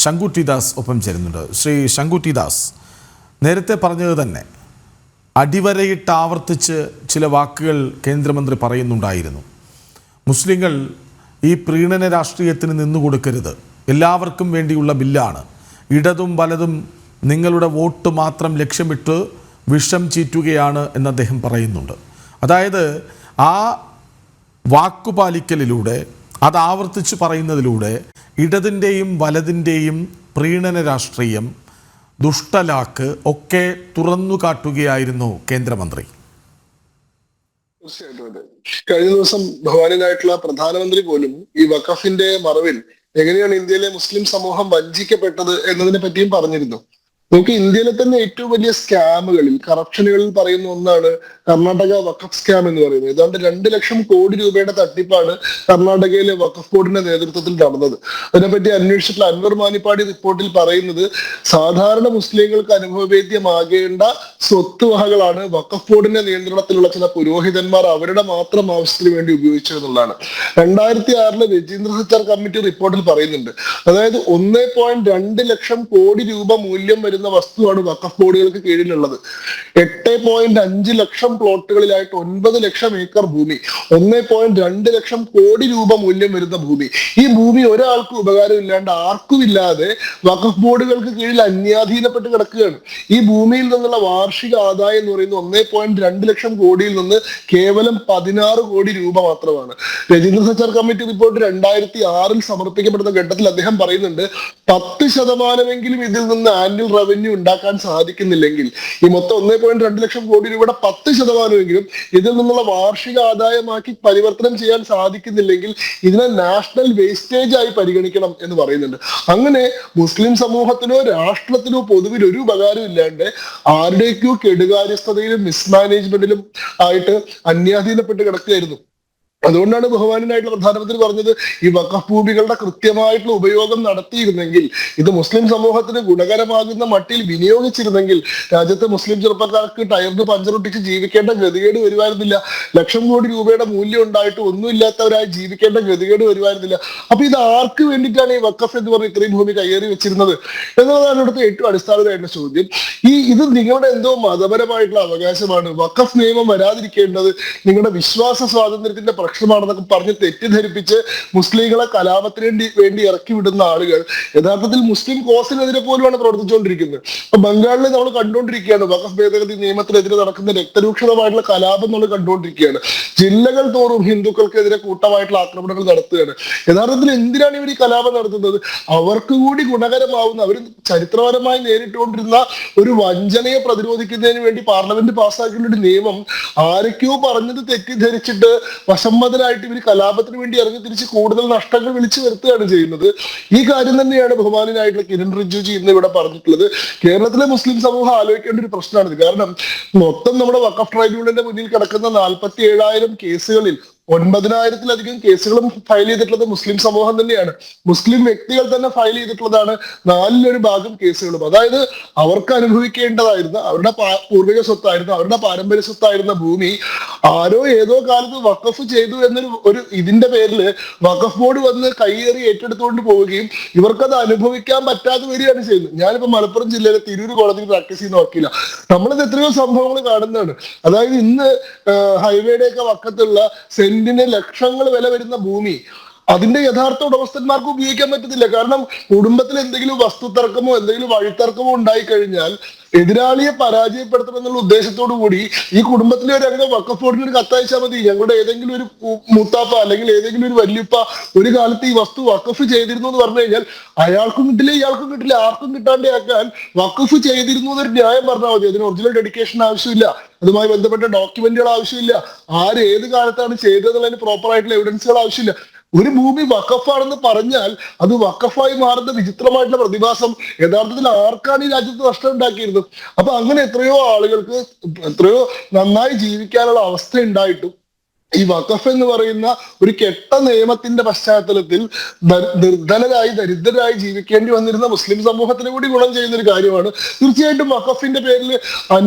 ശങ്കുട്ടി ദാസ് ഒപ്പം ചേരുന്നുണ്ട്. ശ്രീ ശങ്കുട്ടി ദാസ്, നേരത്തെ പറഞ്ഞത് തന്നെ അടിവരയിട്ട് ആവർത്തിച്ച് ചില വാക്കുകൾ കേന്ദ്രമന്ത്രി പറയുന്നുണ്ടായിരുന്നു. മുസ്ലിങ്ങൾ ഈ പ്രീണന രാഷ്ട്രീയത്തിന് നിന്നുകൊടുക്കരുത്, എല്ലാവർക്കും വേണ്ടിയുള്ള ബില്ലാണ്, ഇടതും വലതും നിങ്ങളുടെ വോട്ട് മാത്രം ലക്ഷ്യമിട്ട് വിഷം ചീറ്റുകയാണ് എന്ന് അദ്ദേഹം പറയുന്നുണ്ട്. അതായത് ആ വാക്കുപാലിക്കലിലൂടെ, അത് ആവർത്തിച്ച് പറയുന്നതിലൂടെ ഇടതിൻ്റെയും വലതിൻ്റെയും പ്രീണന രാഷ്ട്രീയം, ദുഷ്ടലാക്ക് ഒക്കെ തുറന്നു കാട്ടുകയായിരുന്നു കേന്ദ്രമന്ത്രി. തീർച്ചയായിട്ടും അതെ. കഴിഞ്ഞ ദിവസം ബഹുമാനായിട്ടുള്ള പ്രധാനമന്ത്രി പോലും ഈ വഖഫിന്റെ മറവിൽ എങ്ങനെയാണ് ഇന്ത്യയിലെ മുസ്ലിം സമൂഹം വഞ്ചിക്കപ്പെട്ടത് എന്നതിനെ പറ്റിയും പറഞ്ഞിരുന്നു. നമുക്ക് ഇന്ത്യയിലെ തന്നെ ഏറ്റവും വലിയ സ്കാമുകളിൽ, കറപ്ഷനുകളിൽ പറയുന്ന ഒന്നാണ് കർണാടക വഖഫ് സ്കാം എന്ന് പറയുന്നത്. ഏതാണ്ട് 2 ലക്ഷം കോടി രൂപയുടെ തട്ടിപ്പാണ് കർണാടകയിലെ വഖഫ് ബോർഡിന്റെ നേതൃത്വത്തിൽ നടന്നത്. അതിനെപ്പറ്റി അന്വേഷിച്ചിട്ടുള്ള അൻവർ മാനിപ്പാടി റിപ്പോർട്ടിൽ പറയുന്നത്, സാധാരണ മുസ്ലിങ്ങൾക്ക് അനുഭവവേദ്യമാകേണ്ട സ്വത്തുവകകളാണ് വഖഫ് ബോർഡിന്റെ നിയന്ത്രണത്തിലുള്ള ചില പുരോഹിതന്മാർ അവരുടെ മാത്രം ആവശ്യത്തിന് വേണ്ടി ഉപയോഗിച്ചതെന്നുള്ളതാണ്. 2006 രജീന്ദ്ര സച്ചാർ കമ്മിറ്റി റിപ്പോർട്ടിൽ പറയുന്നുണ്ട്. അതായത് 1.2 ലക്ഷം കോടി രൂപ മൂല്യം വരുന്ന വസ്തുവാണ് വഖഫ് ബോർഡുകൾക്ക് കീഴിലുള്ളത്. 8.5 ലക്ഷം പ്ലോട്ടുകളിലായിട്ട് 9 ലക്ഷം ഏക്കർ ഭൂമി, 1.2 ലക്ഷം കോടി രൂപ മൂല്യം വരുന്ന ഭൂമി. ഈ ഭൂമി ഒരാൾക്കും ഉപകാരമില്ലാണ്ട്, ആർക്കും ഇല്ലാതെ വഖഫ് ബോർഡുകൾക്ക് കീഴിൽ അന്യാധീനപ്പെട്ട് കിടക്കുകയാണ്. ഈ ഭൂമിയിൽ നിന്നുള്ള വാർഷിക ആദായം എന്ന് പറയുന്നത് 1.2 ലക്ഷം കോടിയിൽ നിന്ന് കേവലം 16 കോടി രൂപ മാത്രമാണ്. രജീന്ദ്ര സച്ചാർ കമ്മിറ്റി റിപ്പോർട്ട് 2006 സമർപ്പിക്കപ്പെടുന്ന ഘട്ടത്തിൽ അദ്ദേഹം പറയുന്നുണ്ട്, 10% ഇതിൽ നിന്ന് ആനുവൽ റവന്യൂ ഉണ്ടാക്കാൻ സാധിക്കുന്നില്ലെങ്കിൽ, ഈ മൊത്തം 1.2 ലക്ഷം കോടി രൂപയുടെ 10% ഇതിൽ നിന്നുള്ള വാർഷിക ആദായമാക്കി പരിവർത്തനം ചെയ്യാൻ സാധിക്കുന്നില്ലെങ്കിൽ ഇതിനെ നാഷണൽ വേസ്റ്റേജ് ആയി പരിഗണിക്കണം എന്ന് പറയുന്നുണ്ട്. അങ്ങനെ മുസ്ലിം സമൂഹത്തിനോ രാഷ്ട്രത്തിനോ പൊതുവിൽ ഒരു ഉപകാരം ഇല്ലാണ്ട് ആരുടെയൊക്കെയോ കെടുകാര്യസ്ഥതയിലും മിസ്മാനേജ്മെന്റിലും ആയിട്ട് അന്യാധീനപ്പെട്ട് കിടക്കുകയായിരുന്നു. അതുകൊണ്ടാണ് ബഹുമാനായിട്ടുള്ള പ്രധാനമന്ത്രി പറഞ്ഞത്, ഈ വഖഫ് ഭൂമികളുടെ കൃത്യമായിട്ടുള്ള ഉപയോഗം നടത്തിയിരുന്നെങ്കിൽ, ഇത് മുസ്ലിം സമൂഹത്തിന് ഗുണകരമാകുന്ന മട്ടിൽ വിനിയോഗിച്ചിരുന്നെങ്കിൽ രാജ്യത്തെ മുസ്ലിം ചെറുപ്പക്കാർക്ക് ടയറിന് പഞ്ചറൊട്ടിച്ച് ജീവിക്കേണ്ട ഗതികേട് വരുമായിരുന്നില്ല. ലക്ഷം കോടി രൂപയുടെ മൂല്യം ഉണ്ടായിട്ട് ഒന്നുമില്ലാത്തവരായി ജീവിക്കേണ്ട ഗതികേട് വരുമായിരുന്നില്ല. അപ്പൊ ഇത് ആർക്ക് വേണ്ടിയിട്ടാണ് ഈ വഖഫ് എന്ന് പറഞ്ഞ് ഇത്രയും ഭൂമി കയ്യേറി വെച്ചിരുന്നത് എന്നുള്ളതാണ് ഇവിടുത്തെ ഏറ്റവും അടിസ്ഥാനമായിട്ടുള്ള ചോദ്യം. ഇത് നിങ്ങളുടെ എന്തോ മതപരമായിട്ടുള്ള അവകാശമാണ്, വഖഫ് നിയമം വരാതിരിക്കേണ്ടത് നിങ്ങളുടെ വിശ്വാസ സ്വാതന്ത്ര്യത്തിന്റെ പ്രശ്നമാണെന്നൊക്കെ പറഞ്ഞ് തെറ്റിദ്ധരിപ്പിച്ച് മുസ്ലിങ്ങളെ കലാപത്തിന് വേണ്ടി ഇറക്കി വിടുന്ന ആളുകൾ യഥാർത്ഥത്തിൽ മുസ്ലിം കോസിനെതിരെ പോലുമാണ് പ്രവർത്തിച്ചുകൊണ്ടിരിക്കുന്നത്. അപ്പൊ ബംഗാളിൽ നമ്മൾ കണ്ടുകൊണ്ടിരിക്കുകയാണ്, വഖഫ് ഭേദഗതി നിയമത്തിനെതിരെ നടക്കുന്ന രക്തരൂക്ഷിതമായിട്ടുള്ള കലാപം നമ്മൾ കണ്ടുകൊണ്ടിരിക്കുകയാണ്. ജില്ലകൾ തോറും ഹിന്ദുക്കൾക്കെതിരെ കൂട്ടമായിട്ടുള്ള ആക്രമണങ്ങൾ നടത്തുകയാണ്. യഥാർത്ഥത്തിൽ എന്തിനാണ് ഇവർ ഈ കലാപം നടത്തുന്നത്? അവർക്ക് കൂടി ഗുണകരമാവുന്ന, അവർ ചരിത്രപരമായി നേരിട്ടുകൊണ്ടിരുന്ന ഒരു വഞ്ചനയെ പ്രതിരോധിക്കുന്നതിന് വേണ്ടി പാർലമെന്റ് പാസ്സാക്കിയ ഒരു നിയമം ആരൊക്കെയോ പറഞ്ഞത് തെറ്റിദ്ധരിച്ചിട്ട് വശംവദനായിട്ട് ഇവർ കലാപത്തിന് വേണ്ടി ഇറങ്ങി തിരിച്ച് കൂടുതൽ നഷ്ടങ്ങൾ വിളിച്ചു വരുത്തുകയാണ് ചെയ്യുന്നത്. ഈ കാര്യം തന്നെയാണ് ബഹുമാനായിട്ടുള്ള കിരൺ റിജിജു ഇന്ന് ഇവിടെ പറഞ്ഞിട്ടുള്ളത്. കേരളത്തിലെ മുസ്ലിം സമൂഹം ആലോചിക്കേണ്ട ഒരു പ്രശ്നമാണിത്. കാരണം മൊത്തം നമ്മുടെ വഖഫ് ട്രൈബ്യൂണലിന്റെ മുന്നിൽ കിടക്കുന്ന 47,000 കേസുകളിൽ 9,000-ലധികം കേസുകളും ഫയൽ ചെയ്തിട്ടുള്ളത് മുസ്ലിം സമൂഹം തന്നെയാണ്. മുസ്ലിം വ്യക്തികൾ തന്നെ ഫയൽ ചെയ്തിട്ടുള്ളതാണ് 4/1 ഭാഗം കേസുകളും. അതായത് അവർക്ക് അനുഭവിക്കേണ്ടതായിരുന്ന, അവരുടെ പൂർവിക സ്വത്തായിരുന്ന, അവരുടെ പാരമ്പര്യ സ്വത്തായിരുന്ന ഭൂമി ആരോ ഏതോ കാലത്ത് വഖഫ് ചെയ്തു എന്നൊരു ഇതിന്റെ പേരിൽ വഖഫ് ബോർഡ് വന്ന് കയ്യേറി ഏറ്റെടുത്തുകൊണ്ട് പോവുകയും ഇവർക്കത് അനുഭവിക്കാൻ പറ്റാതെ വരികയാണ് ചെയ്യുന്നത്. ഞാനിപ്പോ മലപ്പുറം ജില്ലയിലെ തിരൂർ കോടതിയിൽ പ്രാക്ടീസ് ചെയ്യുന്ന വക്കീല. നമ്മളിത് എത്രയോ സംഭവങ്ങൾ കാണുന്നതാണ്. അതായത് ഇന്ന് ഹൈവേയുടെ ഒക്കെ വക്കത്തുള്ള സെന്റിന് ലക്ഷങ്ങൾ വില വരുന്ന ഭൂമി അതിന്റെ യഥാർത്ഥ ഉടമസ്ഥന്മാർക്ക് ഉപയോഗിക്കാൻ പറ്റത്തില്ല. കാരണം കുടുംബത്തിൽ എന്തെങ്കിലും വസ്തുതർക്കമോ എന്തെങ്കിലും വഴിത്തർക്കമോ ഉണ്ടായിക്കഴിഞ്ഞാൽ എതിരാളിയെ പരാജയപ്പെടുത്തണം എന്നുള്ള ഉദ്ദേശത്തോടു കൂടി ഈ കുടുംബത്തിലെ ഒരു അംഗം വഖഫ് ബോർഡിന് ഒരു കത്തയച്ചാൽ മതി, ഞങ്ങളുടെ ഏതെങ്കിലും ഒരു മൂത്താപ്പ അല്ലെങ്കിൽ ഏതെങ്കിലും ഒരു വല്യപ്പ ഒരു കാലത്ത് ഈ വസ്തു വഖഫ് ചെയ്തിരുന്നു എന്ന് പറഞ്ഞു കഴിഞ്ഞാൽ അയാൾക്കും കിട്ടില്ല, ഇയാൾക്കും കിട്ടില്ല, ആർക്കും കിട്ടാണ്ടാക്കാൻ വഖഫ് ചെയ്തിരുന്നു എന്നൊരു ന്യായം പറഞ്ഞാൽ മതി. അതിന് ഒറിജിനൽ ഡെഡിക്കേഷൻ ആവശ്യമില്ല, അതുമായി ബന്ധപ്പെട്ട ഡോക്യുമെന്റുകൾ ആവശ്യമില്ല, ആര് ഏത് കാലത്താണ് ചെയ്തതെന്നുള്ളതിന് പ്രോപ്പർ ആയിട്ടുള്ള എവിഡൻസുകൾ ആവശ്യമില്ല. ഒരു ഭൂമി വഖഫാണെന്ന് പറഞ്ഞാൽ അത് വഖഫായി മാറുന്ന വിചിത്രമായിട്ടുള്ള പ്രതിഭാസം യഥാർത്ഥത്തിൽ ആർക്കാണ് ഈ രാജ്യത്ത് നഷ്ടം ഉണ്ടാക്കിയിരുന്നത്? അപ്പൊ അങ്ങനെ എത്രയോ ആളുകൾക്ക് എത്രയോ നന്നായി ജീവിക്കാനുള്ള അവസ്ഥ ഉണ്ടായിട്ടും ഈ വഖഫ് എന്ന് പറയുന്ന ഒരു കെട്ട നിയമത്തിന്റെ പശ്ചാത്തലത്തിൽ നിർധനരായി ദരിദ്രരായി ജീവിക്കേണ്ടി വന്നിരുന്ന മുസ്ലിം സമൂഹത്തിന് കൂടി ഗുണം ചെയ്യുന്ന ഒരു കാര്യമാണ്. തീർച്ചയായിട്ടും വഖഫിന്റെ പേരിൽ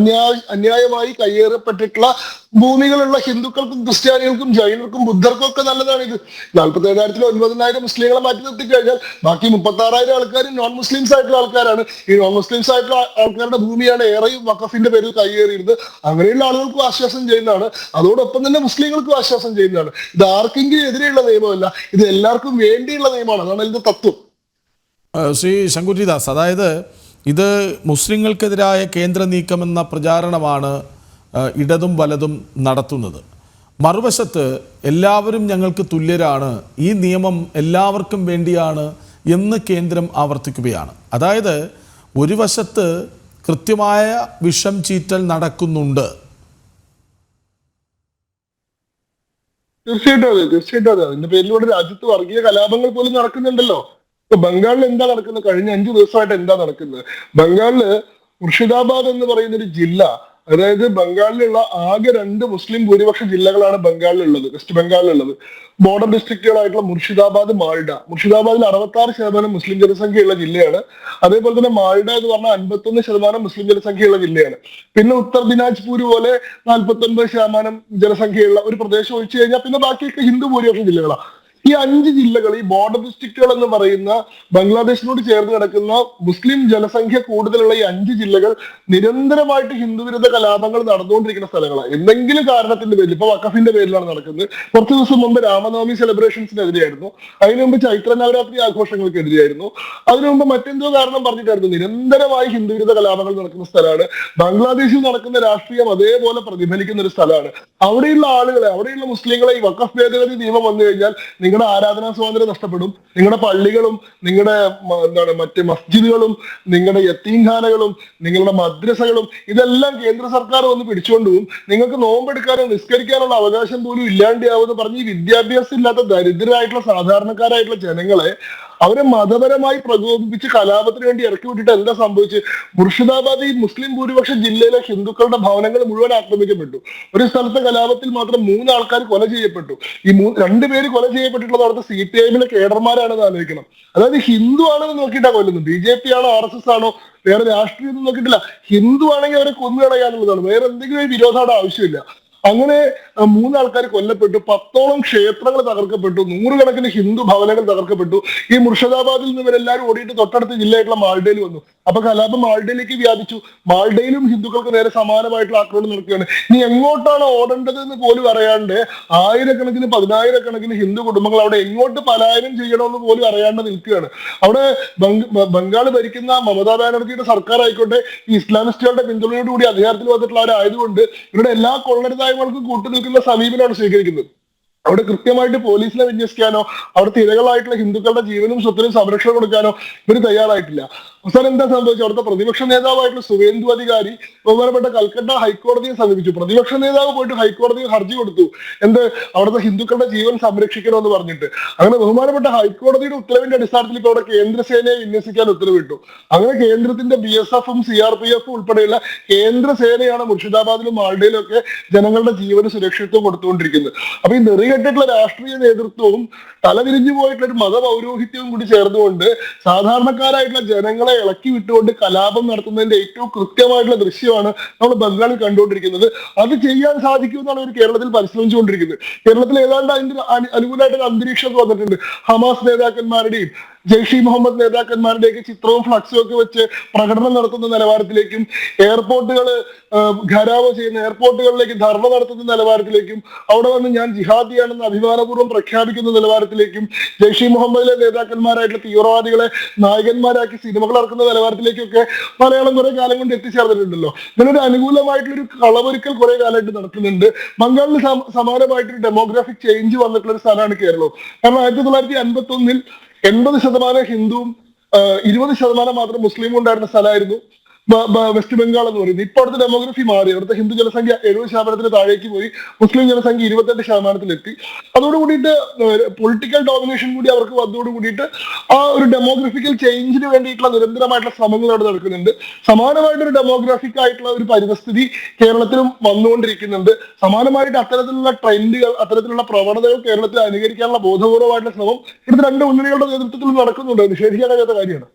അന്യായമായി കയ്യേറപ്പെട്ടിട്ടുള്ള ഭൂമികളുള്ള ഹിന്ദുക്കൾക്കും ക്രിസ്ത്യാനികൾക്കും ജൈനർക്കും ബുദ്ധർക്കും ഒക്കെ നല്ലതാണ് ഇത്. 47,000 9,000 മുസ്ലിങ്ങളെ മാറ്റി നിർത്തി കഴിഞ്ഞാൽ ബാക്കി 36,000 ആൾക്കാർ നോൺ മുസ്ലിംസ് ആയിട്ടുള്ള ആൾക്കാരാണ്. ഈ നോൺ മുസ്ലിംസ് ആയിട്ടുള്ള ആൾക്കാരുടെ ഭൂമിയാണ് ഏറെയും വഖഫിന്റെ പേരിൽ കൈയേറിയിരുന്നത്. അങ്ങനെയുള്ള ആളുകൾക്കും ആശ്വാസം ചെയ്യുന്നതാണ്, അതോടൊപ്പം തന്നെ മുസ്ലിങ്ങൾക്കും ആശ്വാസം ചെയ്യുന്നതാണ്. ഇത് ആർക്കെങ്കിലും എതിരെയുള്ള നിയമമല്ല, ഇത് എല്ലാവർക്കും വേണ്ടിയുള്ള നിയമമാണ്. അതാണ് ഇതിന്റെ തത്വം. ശ്രീ ശങ്കുറ്റിദാസ്, അതായത് ഇത് മുസ്ലിങ്ങൾക്കെതിരായ കേന്ദ്ര നീക്കമെന്ന പ്രചാരണമാണ് ഇടതും വലതും നടത്തുന്നത്. മറുവശത്ത് എല്ലാവരും ഞങ്ങൾക്ക് തുല്യരാണ്, ഈ നിയമം എല്ലാവർക്കും വേണ്ടിയാണ് എന്ന് കേന്ദ്രം ആവർത്തിക്കുകയാണ്. അതായത് ഒരു വശത്ത് കൃത്യമായ വിഷം ചീറ്റൽ നടക്കുന്നുണ്ട്. തീർച്ചയായിട്ടും അതെ. അതിന്റെ പേരിലൂടെ രാജ്യത്ത് വർഗീയ കലാപങ്ങൾ പോലും നടക്കുന്നുണ്ടല്ലോ. ഇപ്പൊ ബംഗാളിൽ എന്താ നടക്കുന്നത്? കഴിഞ്ഞ 5 ദിവസമായിട്ട് എന്താ നടക്കുന്നത്? ബംഗാളില് മുർഷിദാബാദ് എന്ന് പറയുന്ന ഒരു ജില്ല, അതായത് ബംഗാളിലുള്ള ആകെ 2 മുസ്ലിം ഭൂരിപക്ഷ ജില്ലകളാണ് ബംഗാളിലുള്ളത്, വെസ്റ്റ് ബംഗാളിലുള്ളത്. ബോർഡർ ഡിസ്ട്രിക്റ്റുകളായിട്ടുള്ള മുർഷിദാബാദ്, മാൾഡ. മുർഷിദാബാദിൽ 66% മുസ്ലിം ജനസംഖ്യയുള്ള ജില്ലയാണ്. അതേപോലെ തന്നെ മാൾഡ എന്ന് പറഞ്ഞാൽ 51% മുസ്ലിം ജനസംഖ്യയുള്ള ജില്ലയാണ്. പിന്നെ ഉത്തർ ദിനാജ്പൂർ പോലെ 49% ജനസംഖ്യയുള്ള ഒരു പ്രദേശം ഒഴിച്ചു കഴിഞ്ഞാൽ പിന്നെ ബാക്കിയൊക്കെ ഹിന്ദു ഭൂരിപക്ഷ ജില്ലകളാണ്. ഈ 5 ജില്ലകൾ, ഈ ബോർഡർ ഡിസ്ട്രിക്റ്റുകൾ എന്ന് പറയുന്ന ബംഗ്ലാദേശിനോട് ചേർന്ന് കിടക്കുന്ന മുസ്ലിം ജനസംഖ്യ കൂടുതലുള്ള ഈ 5 ജില്ലകൾ നിരന്തരമായിട്ട് ഹിന്ദുവിരുദ്ധ കലാപങ്ങൾ നടന്നുകൊണ്ടിരിക്കുന്ന സ്ഥലങ്ങളാണ്. എന്തെങ്കിലും കാരണത്തിന്റെ പേരിൽ, ഇപ്പൊ വഖഫിന്റെ പേരിലാണ് നടക്കുന്നത്. കുറച്ച് ദിവസം മുമ്പ് രാമനവമി സെലിബ്രേഷൻസിനെതിരെയായിരുന്നു, അതിനു മുമ്പ് ചൈത്ര നവരാത്രി ആഘോഷങ്ങൾക്കെതിരെയായിരുന്നു, അതിനു മുമ്പ് മറ്റെന്തോ കാരണം പറഞ്ഞിട്ടായിരുന്നു. നിരന്തരമായി ഹിന്ദുവിരുദ്ധ കലാപങ്ങൾ നടക്കുന്ന സ്ഥലമാണ്. ബംഗ്ലാദേശിൽ നടക്കുന്ന രാഷ്ട്രീയം അതേപോലെ പ്രതിഫലിക്കുന്ന ഒരു സ്ഥലമാണ്. അവിടെയുള്ള ആളുകളെ, അവിടെയുള്ള മുസ്ലിങ്ങളെ ഈ വഖഫ് ഭേദഗതി നിയമം വന്നു കഴിഞ്ഞാൽ നിങ്ങളുടെ ആരാധനാ സ്വാതന്ത്ര്യം നഷ്ടപ്പെടും. നിങ്ങളുടെ പള്ളികളും നിങ്ങളുടെ മറ്റ് മസ്ജിദുകളും നിങ്ങളുടെ യത്തീംഖാനകളും നിങ്ങളുടെ മദ്രസകളും ഇതെല്ലാം കേന്ദ്ര സർക്കാർ വന്ന് പിടിച്ചുകൊണ്ടുപോകും. നിങ്ങൾക്ക് നോമ്പെടുക്കാനോ നിസ്കരിക്കാനുള്ള അവകാശം പോലും ഇല്ലാണ്ടാവുമെന്ന് പറഞ്ഞ് ഈ വിദ്യാഭ്യാസം ഇല്ലാത്ത ദരിദ്രരായിട്ടുള്ള സാധാരണക്കാരായിട്ടുള്ള ജനങ്ങളെ അവരെ മതപരമായി പ്രകോപിപ്പിച്ച് കലാപത്തിന് വേണ്ടി ഇറക്കി വിട്ടിട്ട് എന്താ സംഭവിച്ച്? മുർഷിദാബാദ് ഈ മുസ്ലിം ഭൂരിപക്ഷ ജില്ലയിലെ ഹിന്ദുക്കളുടെ ഭവനങ്ങൾ മുഴുവൻ ആക്രമിക്കപ്പെട്ടു. ഒരു സ്ഥലത്തെ കലാപത്തിൽ മാത്രം 3 ആൾക്കാർ കൊല ചെയ്യപ്പെട്ടു. ഈ 2 പേര് കൊല ചെയ്യപ്പെട്ടിട്ടുള്ളത് അവിടുത്തെ CPIM കേഡർമാരാണെന്ന് ആലോചിക്കണം. അതായത് ഹിന്ദു ആണെന്ന് നോക്കിയിട്ടാ കൊല്ലുന്നത്. BJP ആണോ RSS ആണോ വേറെ രാഷ്ട്രീയം ഒന്നും നോക്കിയിട്ടില്ല. ഹിന്ദു ആണെങ്കിൽ അവരെ കൊന്നു കളയാന്നുള്ളതാണ്, വേറെ എന്തെങ്കിലും ഒരു വിരോധയുടെ ആവശ്യമില്ല. അങ്ങനെ 3 ആൾക്കാർ കൊല്ലപ്പെട്ടു, 10ഓളം ക്ഷേത്രങ്ങൾ തകർക്കപ്പെട്ടു, 100 കണക്കിന് ഹിന്ദു ഭവനങ്ങൾ തകർക്കപ്പെട്ടു. ഈ മുർഷിദാബാദിൽ നിന്ന് ഇവരെല്ലാവരും ഓടിയിട്ട് തൊട്ടടുത്ത ജില്ലയായിട്ടുള്ള മാൾഡയിൽ വന്നു. അപ്പൊ കലാപം മാൾഡയിലേക്ക് വ്യാപിച്ചു. മാൾഡയിലും ഹിന്ദുക്കൾക്ക് നേരെ സമാനമായിട്ടുള്ള ആക്രമണം നടക്കുകയാണ്. ഇനി എങ്ങോട്ടാണ് ഓടേണ്ടത് എന്ന് പോലും അറിയാണ്ട് ആയിരക്കണക്കിന് 10,000കണക്കിന് ഹിന്ദു കുടുംബങ്ങൾ അവിടെ എങ്ങോട്ട് പലായനം ചെയ്യണമെന്ന് പോലും അറിയാണ്ട് നിൽക്കുകയാണ്. അവിടെ ബംഗാൾ ഭരിക്കുന്ന മമതാ ബാനർജിയുടെ സർക്കാർ ആയിക്കോട്ടെ, ഈ ഇസ്ലാമിസ്റ്റുകളുടെ പിന്തുണയോടുകൂടി അധികാരത്തിൽ വന്നിട്ടുള്ളവരായതുകൊണ്ട് ഇവരുടെ എല്ലാ കൊള്ളരുതായ്മകൾക്കും കൂട്ടുനിൽക്കുന്ന സമീപനമാണ് സ്വീകരിക്കുന്നത്. അവിടെ കൃത്യമായിട്ട് പോലീസിനെ വിന്യസിക്കാനോ അവിടുത്തെ ഇരകളായിട്ടുള്ള ഹിന്ദുക്കളുടെ ജീവനും സ്വത്തിനും സംരക്ഷണം കൊടുക്കാനോ ഇവർ തയ്യാറായിട്ടില്ല. അവസാനം എന്താ സംഭവിച്ചു? അവിടുത്തെ പ്രതിപക്ഷ നേതാവായിട്ടുള്ള സുവേന്ദു അധികാരി ബഹുമാനപ്പെട്ട കൽക്കട്ട ഹൈക്കോടതിയെ സമീപിച്ചു. പ്രതിപക്ഷ നേതാവ് പോയിട്ട് ഹൈക്കോടതിയിൽ ഹർജി കൊടുത്തു, എന്ത് അവിടുത്തെ ഹിന്ദുക്കളുടെ ജീവൻ സംരക്ഷിക്കണമെന്ന് പറഞ്ഞിട്ട്. അങ്ങനെ ബഹുമാനപ്പെട്ട ഹൈക്കോടതിയുടെ ഉത്തരവിന്റെ അടിസ്ഥാനത്തിൽ ഇപ്പോൾ അവിടെ കേന്ദ്രസേനയെ വിന്യസിക്കാൻ ഉത്തരവിട്ടു. അങ്ങനെ കേന്ദ്രത്തിന്റെ BSFും CRPFും ഉൾപ്പെടെയുള്ള കേന്ദ്ര സേനയാണ് മുർഷിദാബാദിലും മാൾഡയിലും ഒക്കെ ജനങ്ങളുടെ ജീവന് സുരക്ഷിതത്വം കൊടുത്തുകൊണ്ടിരിക്കുന്നത്. അപ്പൊ ഈ നെറികെട്ടിട്ടുള്ള രാഷ്ട്രീയ നേതൃത്വവും തലതിരിഞ്ഞു പോയിട്ടുള്ള ഒരു മതപൗരോഹിത്യവും കൂടി ചേർന്നുകൊണ്ട് സാധാരണക്കാരായിട്ടുള്ള ജനങ്ങളെ ഇളക്കി വിട്ടുകൊണ്ട് കലാപം നടത്തുന്നതിന്റെ ഏറ്റവും കൃത്യമായിട്ടുള്ള ദൃശ്യമാണ് നമ്മൾ ബംഗാളിൽ കണ്ടുകൊണ്ടിരിക്കുന്നത്. അത് ചെയ്യാൻ സാധിക്കുമെന്നാണ് ഒരു കേരളത്തിൽ പരിശ്രമിച്ചുകൊണ്ടിരിക്കുന്നത്. കേരളത്തിൽ ഏതാണ്ട് അതിന്റെ അനുകൂലമായിട്ടൊരു അന്തരീക്ഷം വന്നിട്ടുണ്ട്. ഹമാസ് നേതാക്കന്മാരുടെയും ജെയ്ഷി മുഹമ്മദ് നേതാക്കന്മാരുടെയൊക്കെ ചിത്രവും ഫ്ലക്സും ഒക്കെ വെച്ച് പ്രകടനം നടത്തുന്ന നിലവാരത്തിലേക്കും, എയർപോർട്ടുകൾ ഘരാവോ ചെയ്യുന്ന എയർപോർട്ടുകളിലേക്ക് ധർണ നടത്തുന്ന നിലവാരത്തിലേക്കും, അവിടെ വന്ന് ഞാൻ ജിഹാദിയാണെന്ന് അഭിമാനപൂർവ്വം പ്രഖ്യാപിക്കുന്ന നിലവാരത്തിലേക്കും, ജെയ്ഷി മുഹമ്മദിലെ നേതാക്കന്മാരായിട്ടുള്ള തീവ്രവാദികളെ നായകന്മാരാക്കി സിനിമകൾ ഇറക്കുന്ന നിലവാരത്തിലേക്കൊക്കെ മലയാളം കുറെ കാലം കൊണ്ട് എത്തിച്ചേർന്നിട്ടുണ്ടല്ലോ. ഇതിനൊരു അനുകൂലമായിട്ടുള്ളൊരു കളവൊരുക്കൽ കുറെ കാലമായിട്ട് നടക്കുന്നുണ്ട്. ബംഗാളിൽ സമാനമായിട്ടൊരു ഡെമോഗ്രാഫിക് ചേഞ്ച് വന്നിട്ടുള്ള ഒരു സ്ഥലമാണ് കേരളം. കാരണം 1951 80% ഹിന്ദുവും 20% മാത്രം മുസ്ലിമും ഉണ്ടായിരുന്ന സ്ഥലമായിരുന്നു വെസ്റ്റ് ബംഗാൾ എന്ന് പറയുന്നത്. ഇപ്പൊ അവിടുത്തെ ഡെമോഗ്രഫി മാറി. അവിടുത്തെ ഹിന്ദു ജനസംഖ്യ 70% താഴേക്ക് പോയി, മുസ്ലിം ജനസംഖ്യ 28% അതോടുകൂടിയിട്ട് പൊളിറ്റിക്കൽ ഡോമിനേഷൻ കൂടി അവർക്ക് വന്നതോട് കൂടിയിട്ട് ആ ഒരു ഡെമോഗ്രഫിക്കൽ ചേഞ്ചിന് വേണ്ടിയിട്ടുള്ള നിരന്തരമായിട്ടുള്ള ശ്രമങ്ങൾ അവിടെ നടക്കുന്നുണ്ട്. സമാനമായിട്ടൊരു ഡെമോഗ്രാഫിക് ആയിട്ടുള്ള ഒരു പരിതസ്ഥിതി കേരളത്തിലും വന്നുകൊണ്ടിരിക്കുന്നുണ്ട്. സമാനമായിട്ട് അത്തരത്തിലുള്ള ട്രെൻഡുകൾ, അത്തരത്തിലുള്ള പ്രവണതകൾ കേരളത്തിൽ അനുകരിക്കാനുള്ള ബോധപൂർവമായിട്ടുള്ള ശ്രമം ഇവിടുത്തെ 2 മുന്നണികളുടെ നേതൃത്വത്തിൽ നടക്കുന്നുണ്ട്. നിഷേധിക്കാൻ കഴിയാത്ത കാര്യമാണ്.